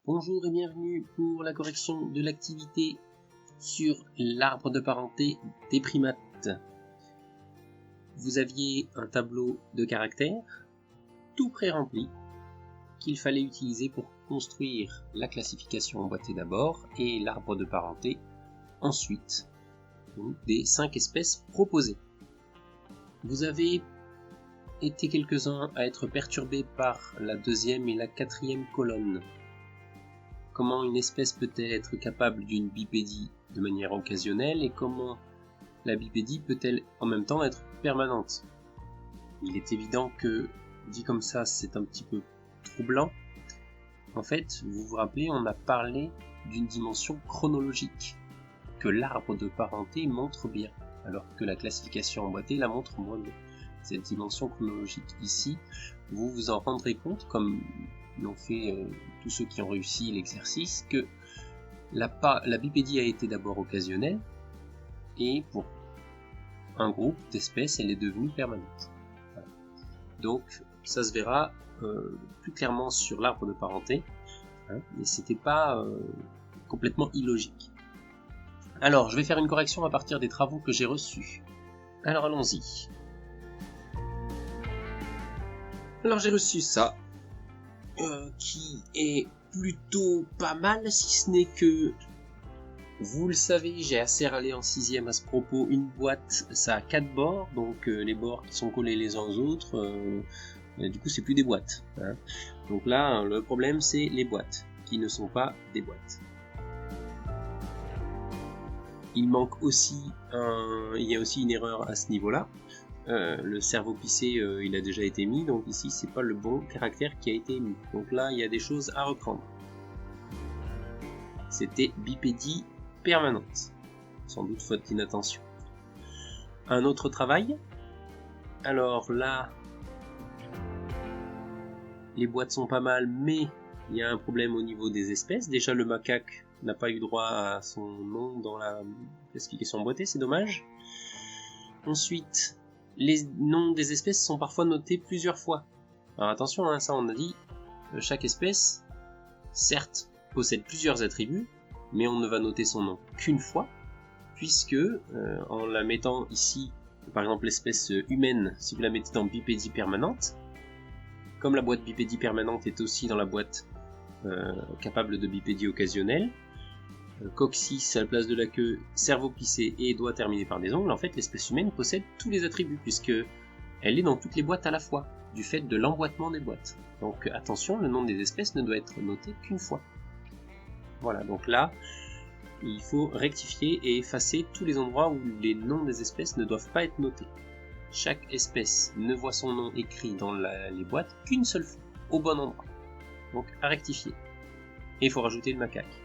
Bonjour et bienvenue pour la correction de l'activité sur l'arbre de parenté des primates. Vous aviez un tableau de caractères tout pré-rempli qu'il fallait utiliser pour construire la classification emboîtée d'abord et l'arbre de parenté ensuite, donc des 5 espèces proposées. Vous avez été quelques-uns à être perturbés par la deuxième et la quatrième colonne. Comment une espèce peut-elle être capable d'une bipédie de manière occasionnelle et comment la bipédie peut-elle en même temps être permanente? Il est évident que, dit comme ça, c'est un petit peu troublant. En fait, vous vous rappelez, on a parlé d'une dimension chronologique que l'arbre de parenté montre bien, alors que la classification emboîtée la montre moins bien. Cette dimension chronologique ici, vous vous en rendrez compte, comme l'ont fait tous ceux qui ont réussi l'exercice, que la bipédie a été d'abord occasionnelle, et pour un groupe d'espèces, elle est devenue permanente. Voilà. Donc, ça se verra plus clairement sur l'arbre de parenté, mais c'était pas complètement illogique. Alors, je vais faire une correction à partir des travaux que j'ai reçus. Alors, allons-y. Alors, j'ai reçu ça, qui est plutôt pas mal, si ce n'est que, vous le savez, j'ai assez râlé en 6ème à ce propos, une boîte, ça a 4 bords, donc les bords qui sont collés les uns aux autres, du coup c'est plus des boîtes. Donc là, le problème c'est les boîtes, qui ne sont pas des boîtes. Il manque aussi il y a aussi une erreur à ce niveau-là. Le cerveau pissé, il a déjà été mis, donc ici c'est pas le bon caractère qui a été mis. Donc là, il y a des choses à reprendre. C'était bipédie permanente, sans doute faute d'inattention. Un autre travail. Alors là, les boîtes sont pas mal, mais il y a un problème au niveau des espèces. Déjà, le macaque n'a pas eu droit à son nom dans la classification emboîtée, c'est dommage. Ensuite, les noms des espèces sont parfois notés plusieurs fois. Alors attention, ça on a dit, chaque espèce, certes, possède plusieurs attributs, mais on ne va noter son nom qu'une fois, puisque en la mettant ici, par exemple l'espèce humaine, si vous la mettez dans bipédie permanente, comme la boîte bipédie permanente est aussi dans la boîte capable de bipédie occasionnelle, coccyx à la place de la queue, cerveau plissé et doigt terminé par des ongles, en fait l'espèce humaine possède tous les attributs puisque elle est dans toutes les boîtes à la fois, du fait de l'emboîtement des boîtes. Donc attention, le nom des espèces ne doit être noté qu'une fois. Voilà, donc là, il faut rectifier et effacer tous les endroits où les noms des espèces ne doivent pas être notés. Chaque espèce ne voit son nom écrit dans les boîtes qu'une seule fois, au bon endroit. Donc à rectifier. Et il faut rajouter le macaque.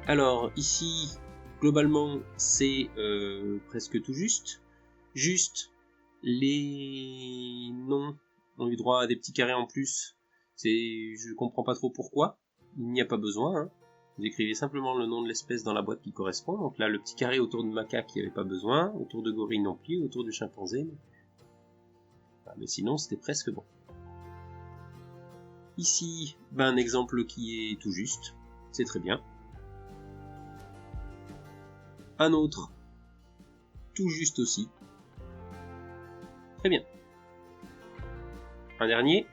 Alors ici, globalement, c'est presque tout juste. Juste, les noms ont eu droit à des petits carrés en plus. Je comprends pas trop pourquoi. Il n'y a pas besoin. Vous écrivez simplement le nom de l'espèce dans la boîte qui correspond. Donc là, le petit carré autour de macaque, il n'y avait pas besoin. Autour de gorille non plus. Autour de chimpanzé. Mais sinon, c'était presque bon. Ici, un exemple qui est tout juste. C'est très bien. Un autre, tout juste aussi. Très bien. Un dernier,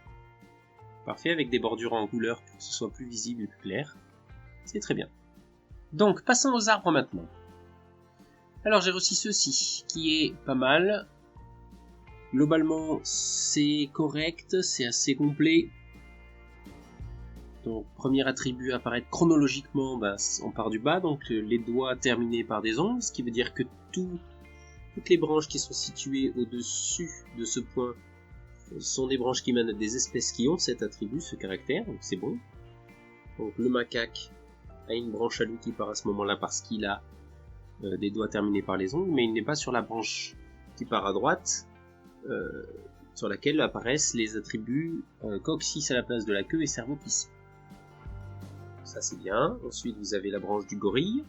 parfait, avec des bordures en couleur pour que ce soit plus visible et plus clair. C'est très bien. Donc, passons aux arbres maintenant. Alors, j'ai reçu ceci, qui est pas mal. Globalement, c'est correct, c'est assez complet. Donc, premier attribut à apparaître chronologiquement, on part du bas, donc les doigts terminés par des ongles, ce qui veut dire que toutes les branches qui sont situées au-dessus de ce point sont des branches qui émanent des espèces qui ont cet attribut, ce caractère, donc c'est bon. Donc le macaque a une branche à lui qui part à ce moment-là parce qu'il a des doigts terminés par les ongles, mais il n'est pas sur la branche qui part à droite, sur laquelle apparaissent les attributs coccyx à la place de la queue et cerveau plissé. Ça c'est bien. Ensuite vous avez la branche du gorille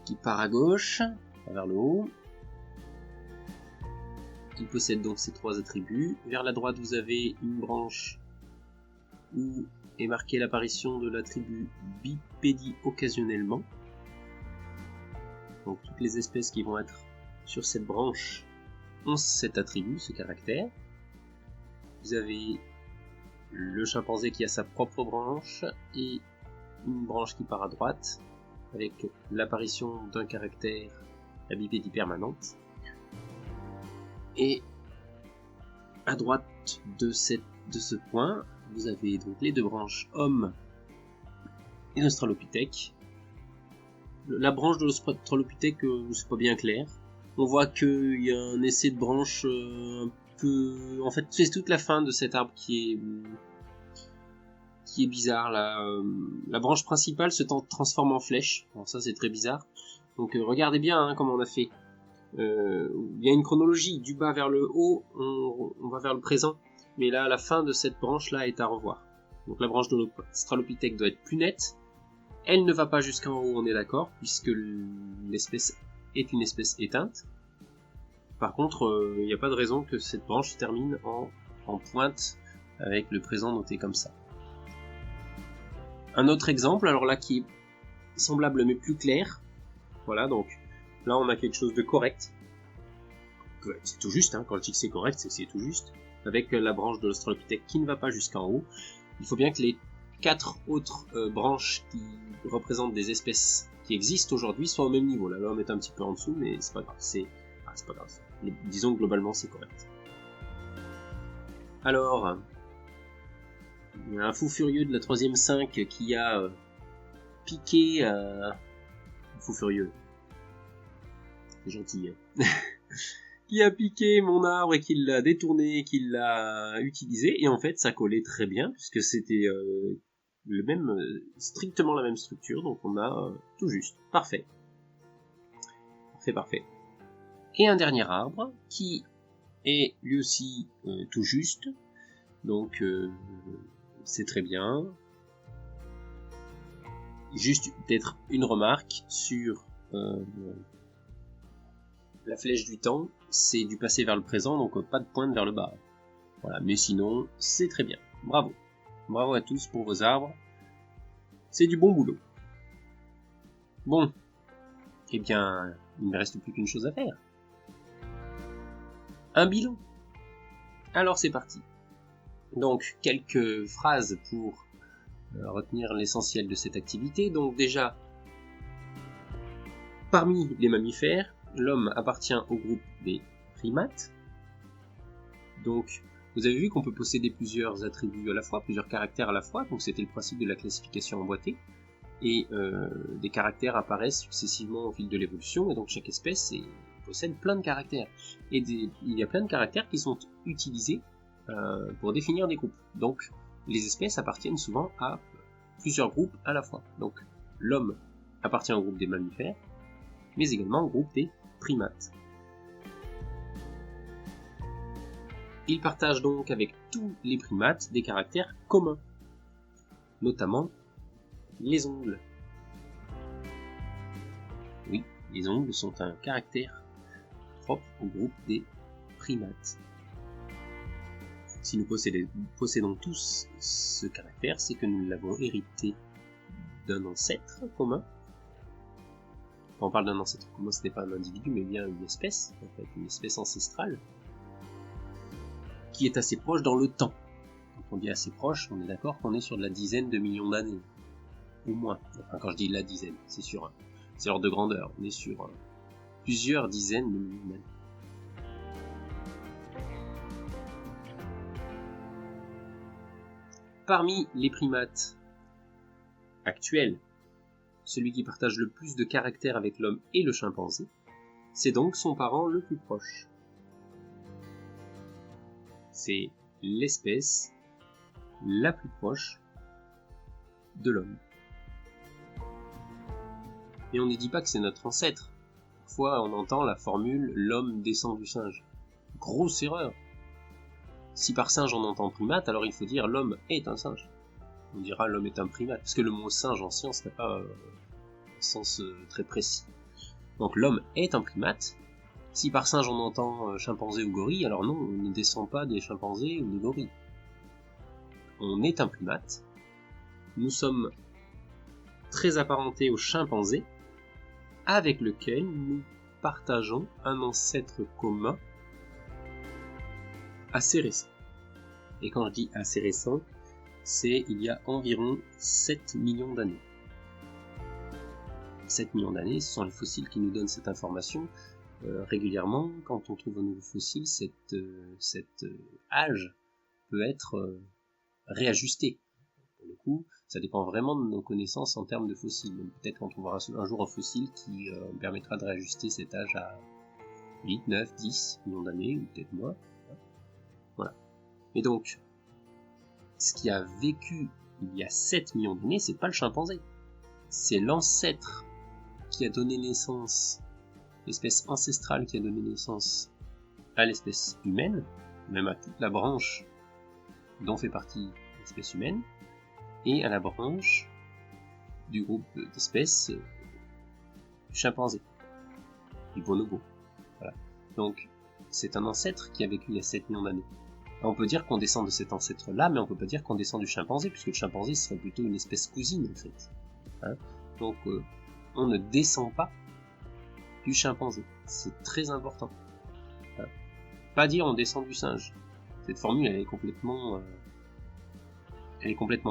qui part à gauche, vers le haut. Il possède donc ces 3 attributs. Vers la droite vous avez une branche où est marquée l'apparition de l'attribut bipédie occasionnellement. Donc toutes les espèces qui vont être sur cette branche ont cet attribut, ce caractère. Vous avez le chimpanzé qui a sa propre branche et une branche qui part à droite avec l'apparition d'un caractère, la bipédie permanente. Et à droite de ce point, vous avez donc les deux branches homme et l'australopithèque. La branche de l'australopithèque, c'est pas bien clair. On voit qu'il y a un essai de branche un peu... En fait, c'est toute la fin de cet arbre qui est bizarre. La branche principale se transforme en flèche. Bon, ça, c'est très bizarre. Donc, regardez bien comment on a fait. Il y a une chronologie. Du bas vers le haut, on va vers le présent. Mais là, la fin de cette branche-là est à revoir. Donc, la branche de l'australopithèque doit être plus nette. Elle ne va pas jusqu'en haut, on est d'accord, puisque l'espèce est une espèce éteinte. Par contre, il n'y a pas de raison que cette branche se termine en pointe avec le présent noté comme ça. Un autre exemple, alors là qui est semblable mais plus clair. Voilà, donc là on a quelque chose de correct. C'est tout juste, quand je dis que c'est correct, c'est que c'est tout juste. Avec la branche de l'australopithèque qui ne va pas jusqu'en haut. Il faut bien que les 4 autres branches qui représentent des espèces qui existent aujourd'hui soient au même niveau. Là, l'homme est un petit peu en dessous, mais c'est pas grave. C'est pas grave. Disons que globalement, c'est correct. Alors, il y a un fou furieux de la 3ème 5 qui a piqué... fou furieux. C'est gentil, hein. Qui a piqué mon arbre et qui l'a détourné, qui l'a utilisé, et en fait, ça collait très bien, puisque c'était... strictement la même structure, donc on a tout juste. Parfait. Parfait. Et un dernier arbre qui est lui aussi tout juste, donc c'est très bien. Juste peut-être une remarque sur la flèche du temps, c'est du passé vers le présent, donc pas de pointe vers le bas. Voilà, mais sinon, c'est très bien. Bravo. Bravo à tous pour vos arbres. C'est du bon boulot. Bon. Eh bien, il ne me reste plus qu'une chose à faire. Un bilan. Alors c'est parti. Donc, quelques phrases pour retenir l'essentiel de cette activité. Donc déjà, parmi les mammifères, l'homme appartient au groupe des primates. Donc, vous avez vu qu'on peut posséder plusieurs attributs à la fois, plusieurs caractères à la fois, donc c'était le principe de la classification emboîtée, et des caractères apparaissent successivement au fil de l'évolution, et donc chaque espèce possède plein de caractères. Et il y a plein de caractères qui sont utilisés pour définir des groupes. Donc les espèces appartiennent souvent à plusieurs groupes à la fois. Donc l'homme appartient au groupe des mammifères, mais également au groupe des primates. Il partage donc avec tous les primates des caractères communs, notamment les ongles. Oui, les ongles sont un caractère propre au groupe des primates. Si nous possédons tous ce caractère, c'est que nous l'avons hérité d'un ancêtre commun. Quand on parle d'un ancêtre commun, ce n'est pas un individu, mais bien une espèce, en fait, une espèce ancestrale, qui est assez proche dans le temps. Quand on dit assez proche, on est d'accord qu'on est sur de la dizaine de millions d'années, au moins. Enfin, quand je dis la dizaine, c'est sur c'est l'ordre de grandeur. On est sur plusieurs dizaines de millions d'années. Parmi les primates actuels, celui qui partage le plus de caractères avec l'homme et le chimpanzé, c'est donc son parent le plus proche. C'est l'espèce la plus proche de l'homme. Et on ne dit pas que c'est notre ancêtre. Parfois on entend la formule « l'homme descend du singe ». Grosse erreur. Si par singe on entend primate, alors il faut dire « l'homme est un singe ». On dira « l'homme est un primate », parce que le mot singe en science n'a pas un sens très précis. Donc l'homme est un primate. Si par singe on entend chimpanzé ou gorille, alors non, on ne descend pas des chimpanzés ou des gorilles. on est un primate. Nous sommes très apparentés aux chimpanzés, avec lequel nous partageons un ancêtre commun assez récent. Et quand je dis assez récent, c'est il y a environ 7 millions d'années. 7 millions d'années, ce sont les fossiles qui nous donnent cette information. Régulièrement, quand on trouve un nouveau fossile, cet âge peut être réajusté. Pour le coup, ça dépend vraiment de nos connaissances en termes de fossiles. Peut-être qu'on trouvera un jour un fossile qui permettra de réajuster cet âge à 8, 9, 10 millions d'années, ou peut-être moins. Voilà. Et donc, ce qui a vécu il y a 7 millions d'années, c'est pas le chimpanzé. C'est l'ancêtre qui a donné naissance, l'espèce ancestrale qui a donné naissance à l'espèce humaine, même à toute la branche dont fait partie l'espèce humaine, et à la branche du groupe d'espèces chimpanzés, du bonobo. Voilà. Donc, c'est un ancêtre qui a vécu il y a 7 millions d'années. On peut dire qu'on descend de cet ancêtre-là, mais on peut pas dire qu'on descend du chimpanzé, puisque le chimpanzé serait plutôt une espèce cousine, en fait. Hein. Donc, on ne descend pas du chimpanzé. C'est très important. Hein. Pas dire on descend du singe. Cette formule, elle est complètement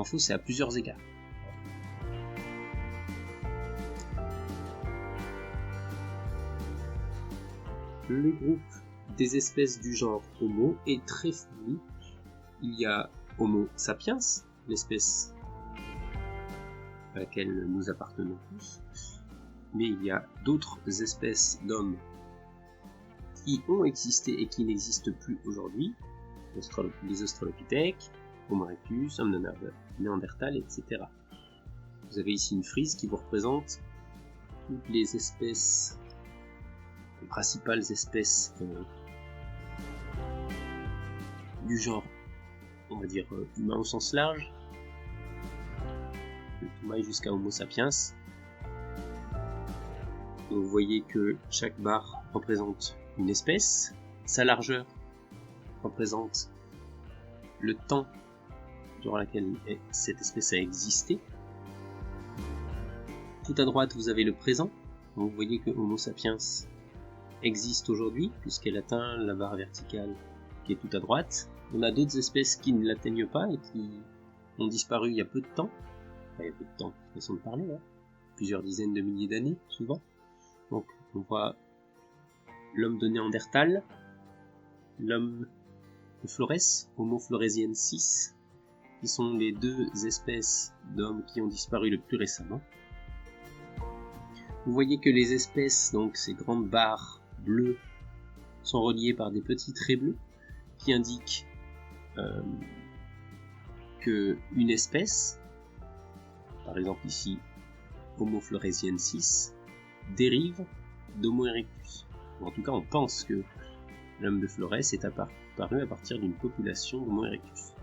fausse et à plusieurs égards. Le groupe des espèces du genre Homo est très fourni. Il y a Homo sapiens, l'espèce à laquelle nous appartenons tous, mais il y a d'autres espèces d'hommes qui ont existé et qui n'existent plus aujourd'hui, les Australopithèques, Homo erectus, Homme de Néandertal, etc. Vous avez ici une frise qui vous représente toutes les espèces, les principales espèces du genre, on va dire humain au sens large, de Toumaï jusqu'à Homo sapiens. Donc vous voyez que chaque barre représente une espèce, sa largeur représente le temps durant lequel cette espèce a existé. Tout à droite, vous avez le présent. Donc vous voyez que Homo sapiens existe aujourd'hui, puisqu'elle atteint la barre verticale qui est tout à droite. On a d'autres espèces qui ne l'atteignent pas et qui ont disparu il y a peu de temps. Enfin, il y a peu de temps, façon de parler, hein. Plusieurs dizaines de milliers d'années, souvent. Donc on voit l'homme de Néandertal, l'homme de Flores, Homo floresiensis, qui sont les deux espèces d'hommes qui ont disparu le plus récemment. Vous voyez que les espèces, donc ces grandes barres bleues, sont reliées par des petits traits bleus qui indiquent qu'une espèce, par exemple ici Homo floresiensis, dérive d'Homo erectus. En tout cas, on pense que l'homme de Flores est apparu à partir d'une population d'Homo erectus.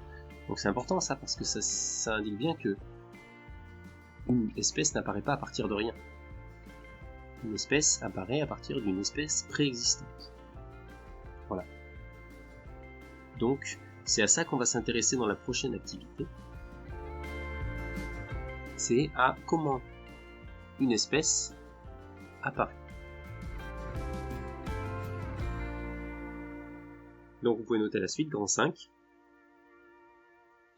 Donc c'est important ça, parce que ça indique bien que une espèce n'apparaît pas à partir de rien. Une espèce apparaît à partir d'une espèce préexistante. Voilà. Donc, c'est à ça qu'on va s'intéresser dans la prochaine activité. C'est à comment une espèce apparaît. Donc vous pouvez noter la suite, grand 5.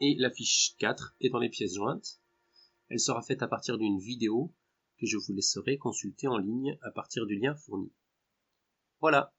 Et la fiche 4 est dans les pièces jointes. Elle sera faite à partir d'une vidéo que je vous laisserai consulter en ligne à partir du lien fourni. Voilà.